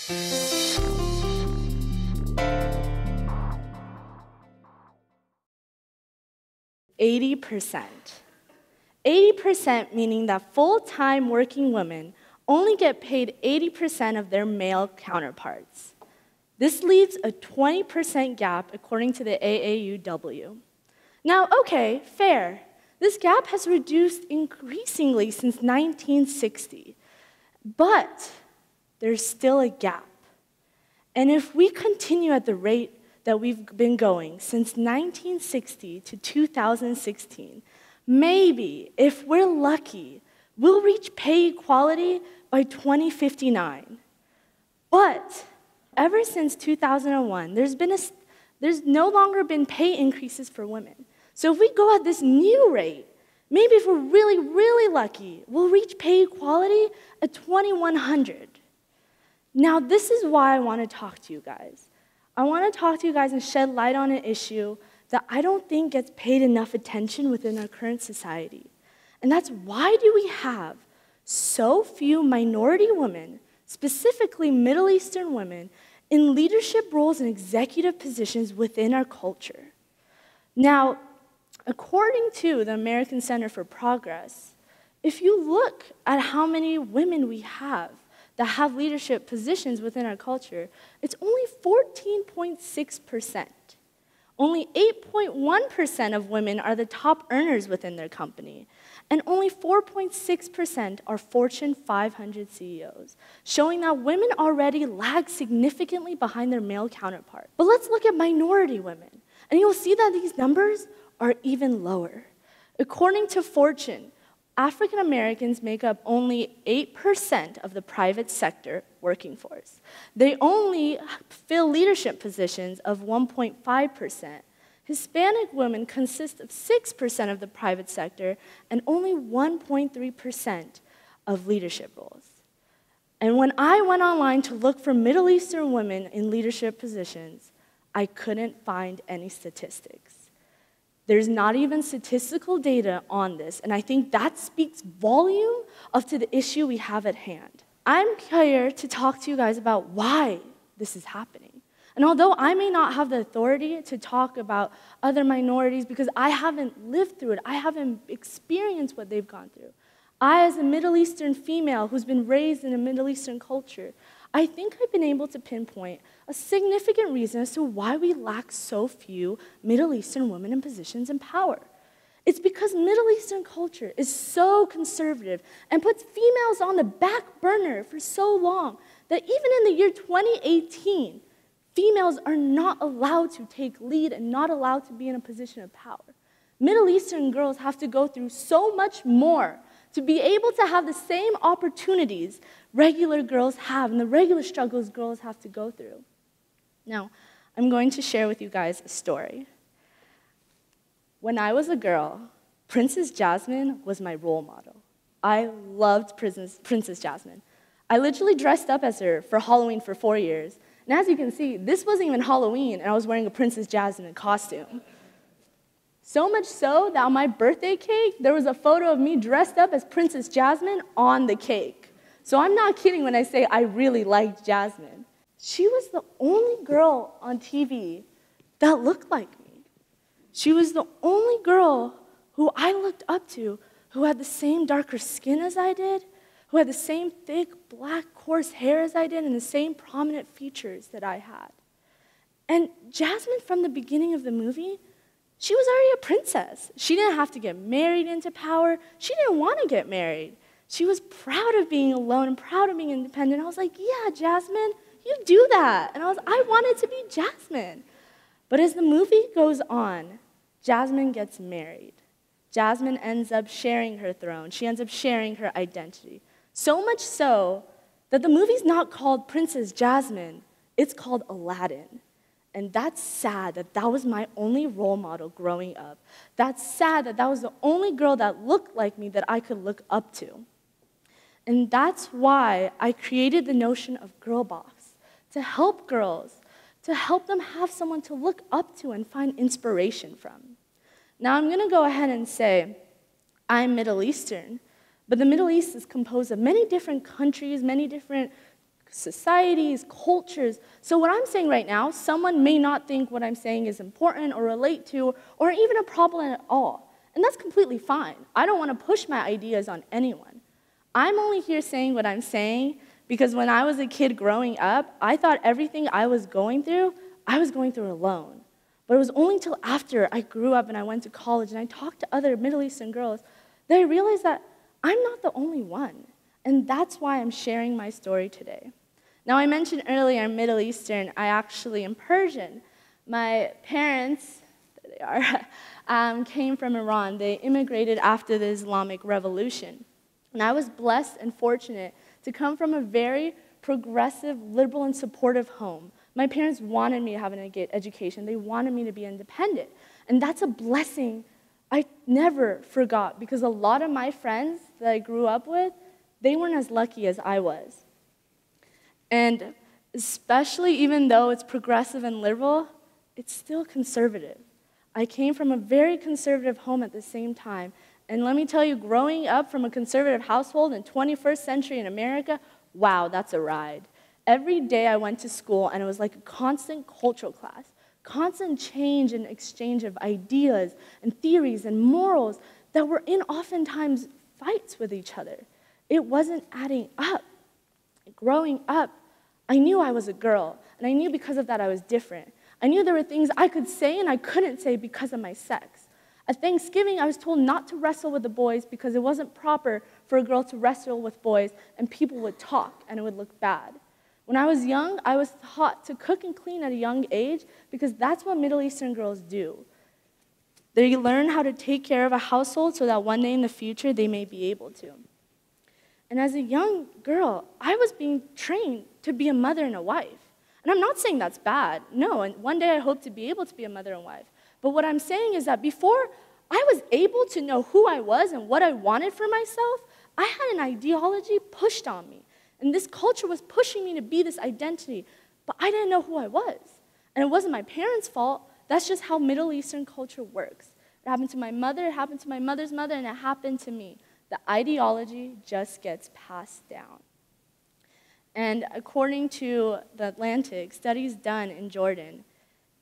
%. 80% meaning that full-time working women only get paid 80% of their male counterparts. This leaves a 20% gap according to the AAUW. Now, okay, fair. This gap has reduced increasingly since 1960, but there's still a gap. And if we continue at the rate that we've been going since 1960 to 2016, maybe, if we're lucky, we'll reach pay equality by 2059. But ever since 2001, there's no longer been pay increases for women. So if we go at this new rate, maybe if we're really, really lucky, we'll reach pay equality at 2100. Now, this is why I want to talk to you guys. I want to talk to you guys and shed light on an issue that I don't think gets paid enough attention within our current society. And that's why do we have so few minority women, specifically Middle Eastern women, in leadership roles and executive positions within our culture? Now, according to the American Center for Progress, if you look at how many women we have that have leadership positions within our culture, it's only 14.6%. Only 8.1% of women are the top earners within their company, and only 4.6% are Fortune 500 CEOs, showing that women already lag significantly behind their male counterparts. But let's look at minority women, and you'll see that these numbers are even lower. According to Fortune, African Americans make up only 8% of the private sector working force. They only fill leadership positions of 1.5%. Hispanic women consist of 6% of the private sector and only 1.3% of leadership roles. And when I went online to look for Middle Eastern women in leadership positions, I couldn't find any statistics. There's not even statistical data on this, and I think that speaks volume to the issue we have at hand. I'm here to talk to you guys about why this is happening. And although I may not have the authority to talk about other minorities because I haven't lived through it, I haven't experienced what they've gone through, I, as a Middle Eastern female who's been raised in a Middle Eastern culture, I think I've been able to pinpoint a significant reason as to why we lack so few Middle Eastern women in positions of power. It's because Middle Eastern culture is so conservative and puts females on the back burner for so long that even in the year 2018, females are not allowed to take lead and not allowed to be in a position of power. Middle Eastern girls have to go through so much more to be able to have the same opportunities regular girls have and the regular struggles girls have to go through. Now, I'm going to share with you guys a story. When I was a girl, Princess Jasmine was my role model. I loved Princess Jasmine. I literally dressed up as her for Halloween for 4 years. And as you can see, this wasn't even Halloween, and I was wearing a Princess Jasmine costume. So much so that on my birthday cake, there was a photo of me dressed up as Princess Jasmine on the cake. So I'm not kidding when I say I really liked Jasmine. She was the only girl on TV that looked like me. She was the only girl who I looked up to who had the same darker skin as I did, who had the same thick, black, coarse hair as I did, and the same prominent features that I had. And Jasmine, from the beginning of the movie, she was already a princess. She didn't have to get married into power. She didn't want to get married. She was proud of being alone and proud of being independent. I was like, yeah, Jasmine, you do that. And I wanted to be Jasmine. But as the movie goes on, Jasmine gets married. Jasmine ends up sharing her throne. She ends up sharing her identity. So much so that the movie's not called Princess Jasmine, it's called Aladdin. And that's sad that that was my only role model growing up. That's sad that that was the only girl that looked like me that I could look up to. And that's why I created the notion of girlboss, to help girls, to help them have someone to look up to and find inspiration from. Now I'm going to go ahead and say I'm Middle Eastern, but the Middle East is composed of many different countries, many different societies, cultures. So what I'm saying right now, someone may not think what I'm saying is important or relate to or even a problem at all. And that's completely fine. I don't want to push my ideas on anyone. I'm only here saying what I'm saying because when I was a kid growing up, I thought everything I was going through alone. But it was only until after I grew up and I went to college and I talked to other Middle Eastern girls that I realized that I'm not the only one. And that's why I'm sharing my story today. Now, I mentioned earlier I'm Middle Eastern. I actually am Persian. My parents, there they are, came from Iran. They immigrated after the Islamic Revolution. And I was blessed and fortunate to come from a very progressive, liberal, and supportive home. My parents wanted me to have an education. They wanted me to be independent. And that's a blessing I never forgot because a lot of my friends that I grew up with, they weren't as lucky as I was. And especially even though it's progressive and liberal, it's still conservative. I came from a very conservative home at the same time. And let me tell you, growing up from a conservative household in 21st century in America, wow, that's a ride. Every day I went to school and it was like a constant cultural class, constant change and exchange of ideas and theories and morals that were in oftentimes fights with each other. It wasn't adding up. Growing up, I knew I was a girl, and I knew because of that I was different. I knew there were things I could say and I couldn't say because of my sex. At Thanksgiving, I was told not to wrestle with the boys because it wasn't proper for a girl to wrestle with boys, and people would talk, and it would look bad. When I was young, I was taught to cook and clean at a young age because that's what Middle Eastern girls do. They learn how to take care of a household so that one day in the future they may be able to. And as a young girl, I was being trained to be a mother and a wife. And I'm not saying that's bad. No, and one day I hope to be able to be a mother and wife. But what I'm saying is that before I was able to know who I was and what I wanted for myself, I had an ideology pushed on me. And this culture was pushing me to be this identity, but I didn't know who I was. And it wasn't my parents' fault. That's just how Middle Eastern culture works. It happened to my mother, it happened to my mother's mother, and it happened to me. The ideology just gets passed down. And according to The Atlantic, studies done in Jordan,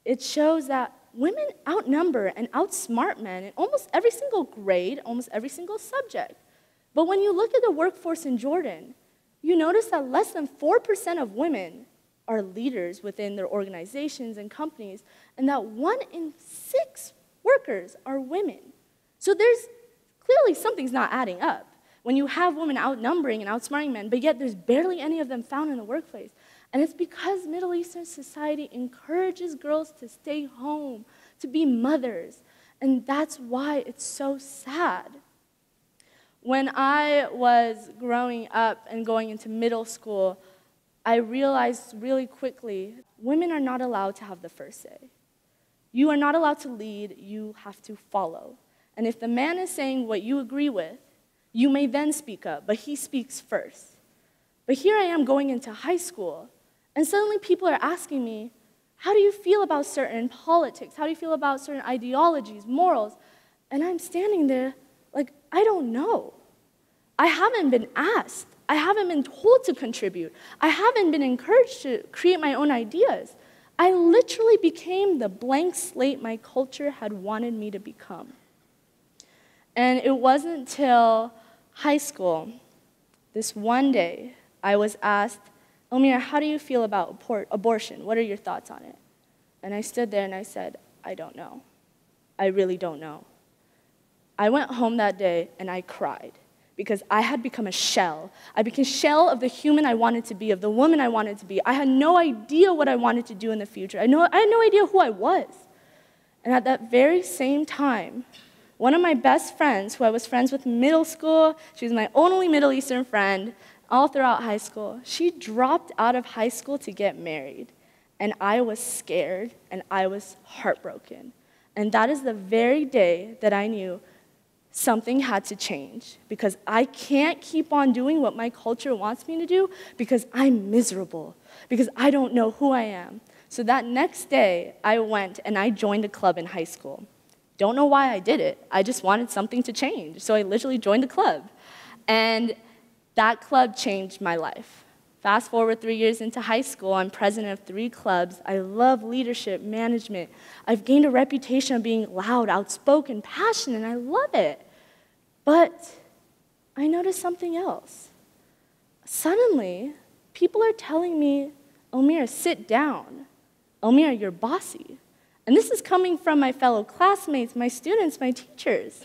it shows that women outnumber and outsmart men in almost every single grade, almost every single subject. But when you look at the workforce in Jordan, you notice that less than 4% of women are leaders within their organizations and companies, and that 1 in 6 workers are women. So there's clearly something's not adding up. When you have women outnumbering and outsmarting men, but yet there's barely any of them found in the workplace. And it's because Middle Eastern society encourages girls to stay home, to be mothers. And that's why it's so sad. When I was growing up and going into middle school, I realized really quickly, women are not allowed to have the first say. You are not allowed to lead, you have to follow. And if the man is saying what you agree with, you may then speak up, but he speaks first. But here I am going into high school, and suddenly people are asking me, how do you feel about certain politics? How do you feel about certain ideologies, morals? And I'm standing there like, I don't know. I haven't been asked. I haven't been told to contribute. I haven't been encouraged to create my own ideas. I literally became the blank slate my culture had wanted me to become. And it wasn't until high school, this one day, I was asked, Elmeera, how do you feel about abortion? What are your thoughts on it? And I stood there and I said, I don't know. I really don't know. I went home that day and I cried because I had become a shell. I became a shell of the human I wanted to be, of the woman I wanted to be. I had no idea what I wanted to do in the future. I had no idea who I was. And at that very same time, one of my best friends, who I was friends with in middle school, she was my only Middle Eastern friend all throughout high school, she dropped out of high school to get married. And I was scared, and I was heartbroken. And that is the very day that I knew something had to change, because I can't keep on doing what my culture wants me to do because I'm miserable, because I don't know who I am. So that next day, I went and I joined a club in high school. Don't know why I did it. I just wanted something to change. So I literally joined the club. And that club changed my life. Fast forward 3 years into high school, I'm president of 3 clubs. I love leadership, management. I've gained a reputation of being loud, outspoken, passionate, and I love it. But I noticed something else. Suddenly, people are telling me, Elmeera, sit down. Elmeera, you're bossy. And this is coming from my fellow classmates, my students, my teachers.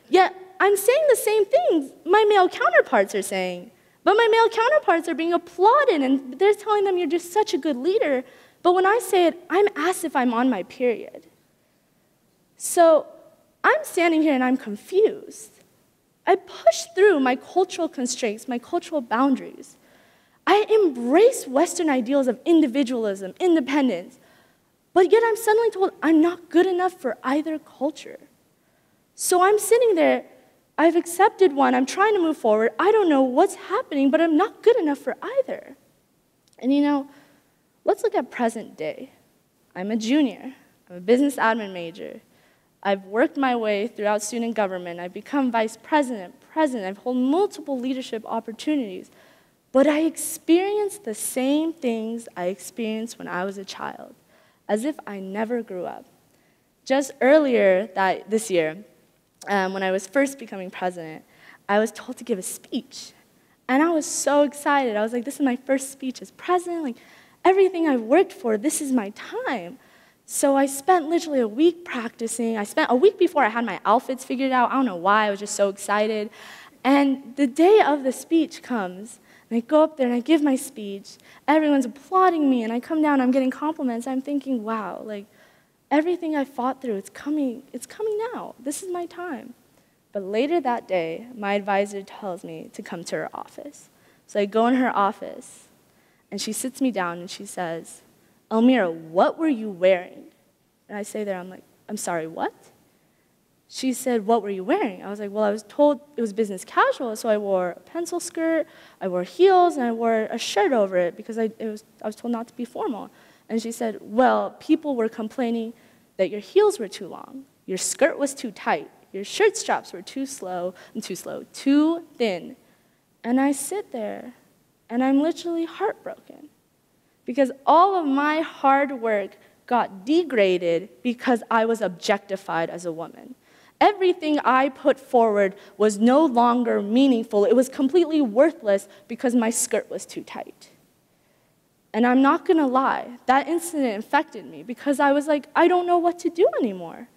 Yet, I'm saying the same things my male counterparts are saying. But my male counterparts are being applauded, and they're telling them, you're just such a good leader. But when I say it, I'm asked if I'm on my period. So I'm standing here and I'm confused. I push through my cultural constraints, my cultural boundaries. I embrace Western ideals of individualism, independence, but yet I'm suddenly told I'm not good enough for either culture. So I'm sitting there, I've accepted one, I'm trying to move forward, I don't know what's happening, but I'm not good enough for either. And you know, let's look at present day. I'm a junior, I'm a business admin major. I've worked my way throughout student government, I've become vice president, president, I've held multiple leadership opportunities. But I experienced the same things I experienced when I was a child, as if I never grew up. Just earlier this year, when I was first becoming president, I was told to give a speech. And I was so excited. I was like, this is my first speech as president. Like, everything I've worked for, this is my time. So I spent literally a week practicing. I spent a week before I had my outfits figured out. I don't know why. I was just so excited. And the day of the speech comes, and I go up there and I give my speech. Everyone's applauding me, and I come down, I'm getting compliments. I'm thinking, wow, like, everything I fought through, it's coming now. This is my time. But later that day, my advisor tells me to come to her office. So I go in her office, and she sits me down, and she says, Elmeera, what were you wearing? And I say there, I'm like, I'm sorry, what? She said, what were you wearing? I was like, well, I was told it was business casual, so I wore a pencil skirt, I wore heels, and I wore a shirt over it because I was told not to be formal. And she said, well, people were complaining that your heels were too long, your skirt was too tight, your shirt straps were too thin. And I sit there, and I'm literally heartbroken because all of my hard work got degraded because I was objectified as a woman. Everything I put forward was no longer meaningful. It was completely worthless because my skirt was too tight. And I'm not gonna lie, that incident infected me because I was like, I don't know what to do anymore.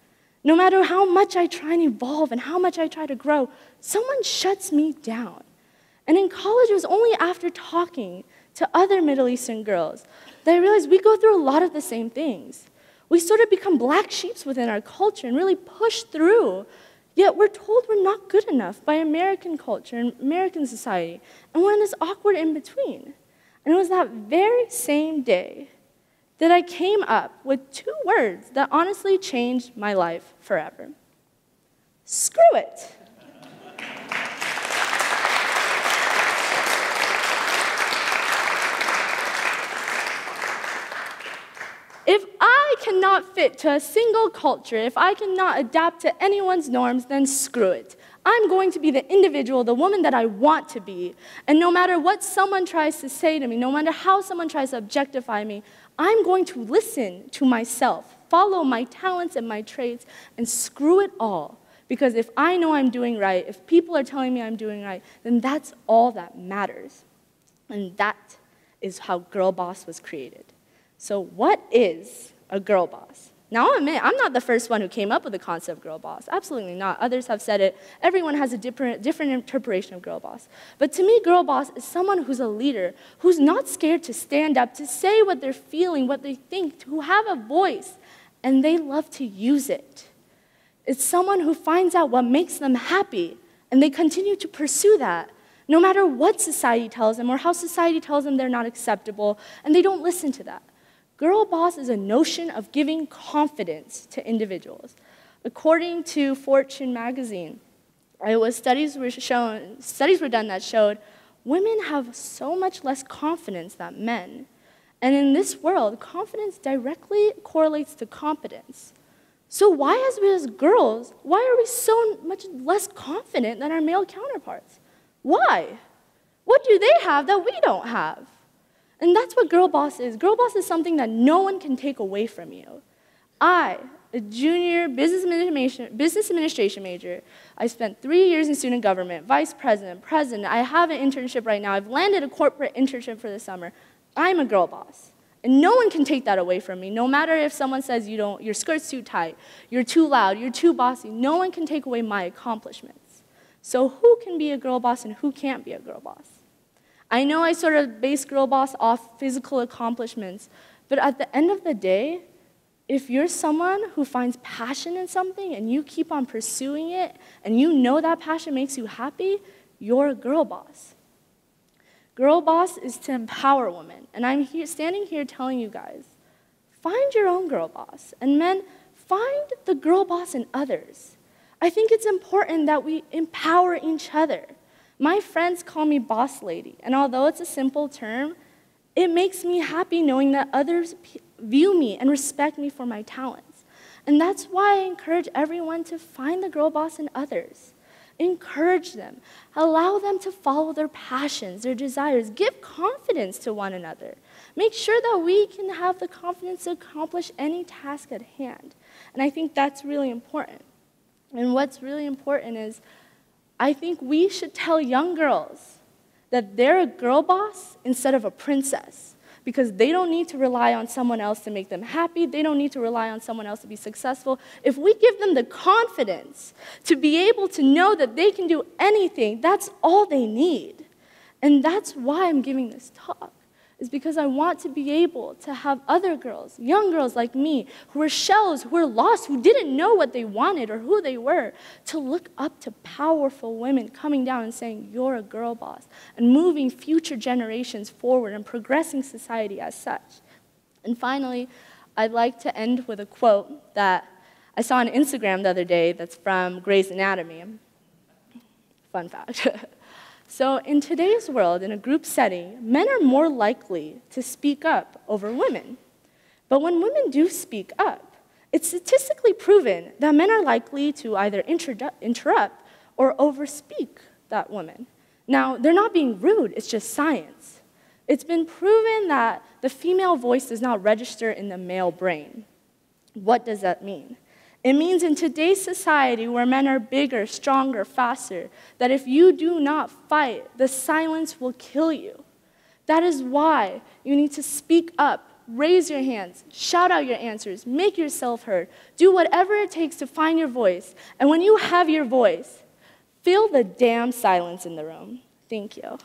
No matter how much I try and evolve and how much I try to grow, someone shuts me down. And in college, it was only after talking to other Middle Eastern girls that I realized we go through a lot of the same things. We sort of become black sheep within our culture and really push through, yet we're told we're not good enough by American culture and American society, and we're in this awkward in-between. And it was that very same day that I came up with 2 words that honestly changed my life forever. Screw it. If I cannot fit to a single culture, if I cannot adapt to anyone's norms, then screw it. I'm going to be the individual, the woman that I want to be. And no matter what someone tries to say to me, no matter how someone tries to objectify me, I'm going to listen to myself, follow my talents and my traits, and screw it all. Because if I know I'm doing right, if people are telling me I'm doing right, then that's all that matters. And that is how Girl Boss was created. So what is a girl boss? Now, I'll admit, I'm not the first one who came up with the concept of girl boss. Absolutely not. Others have said it. Everyone has a different interpretation of girl boss. But to me, girl boss is someone who's a leader, who's not scared to stand up, to say what they're feeling, what they think, who have a voice, and they love to use it. It's someone who finds out what makes them happy, and they continue to pursue that, no matter what society tells them or how society tells them they're not acceptable, and they don't listen to that. Girl boss is a notion of giving confidence to individuals. According to Fortune magazine, studies were done that showed women have so much less confidence than men. And in this world, confidence directly correlates to competence. So why, as girls, why are we so much less confident than our male counterparts? Why? What do they have that we don't have? And that's what girl boss is. Girl boss is something that no one can take away from you. I, a junior business administration major, I spent 3 years in student government, vice president, president. I have an internship right now. I've landed a corporate internship for the summer. I'm a girl boss. And no one can take that away from me. No matter if someone says your skirt's too tight, you're too loud, you're too bossy, no one can take away my accomplishments. So who can be a girl boss and who can't be a girl boss? I know I sort of base girl boss off physical accomplishments, but at the end of the day, if you're someone who finds passion in something and you keep on pursuing it and you know that passion makes you happy, you're a girl boss. Girl boss is to empower women, and I'm standing here telling you guys, find your own girl boss, and men, find the girl boss in others. I think it's important that we empower each other. My friends call me boss lady, and although it's a simple term, it makes me happy knowing that others view me and respect me for my talents. And that's why I encourage everyone to find the girl boss in others. Encourage them. Allow them to follow their passions, their desires. Give confidence to one another. Make sure that we can have the confidence to accomplish any task at hand. And I think that's really important. And what's really important is I think we should tell young girls that they're a girl boss instead of a princess, because they don't need to rely on someone else to make them happy. They don't need to rely on someone else to be successful. If we give them the confidence to be able to know that they can do anything, that's all they need. And that's why I'm giving this talk, is because I want to be able to have other girls, young girls like me, who are shells, who are lost, who didn't know what they wanted or who they were, to look up to powerful women coming down and saying, you're a girl boss, and moving future generations forward and progressing society as such. And finally, I'd like to end with a quote that I saw on Instagram the other day that's from Grey's Anatomy. Fun fact. So in today's world, in a group setting, men are more likely to speak up over women. But when women do speak up, it's statistically proven that men are likely to either interrupt or overspeak that woman. Now, they're not being rude, it's just science. It's been proven that the female voice does not register in the male brain. What does that mean? It means in today's society where men are bigger, stronger, faster, that if you do not fight, the silence will kill you. That is why you need to speak up, raise your hands, shout out your answers, make yourself heard, do whatever it takes to find your voice. And when you have your voice, fill the damn silence in the room. Thank you.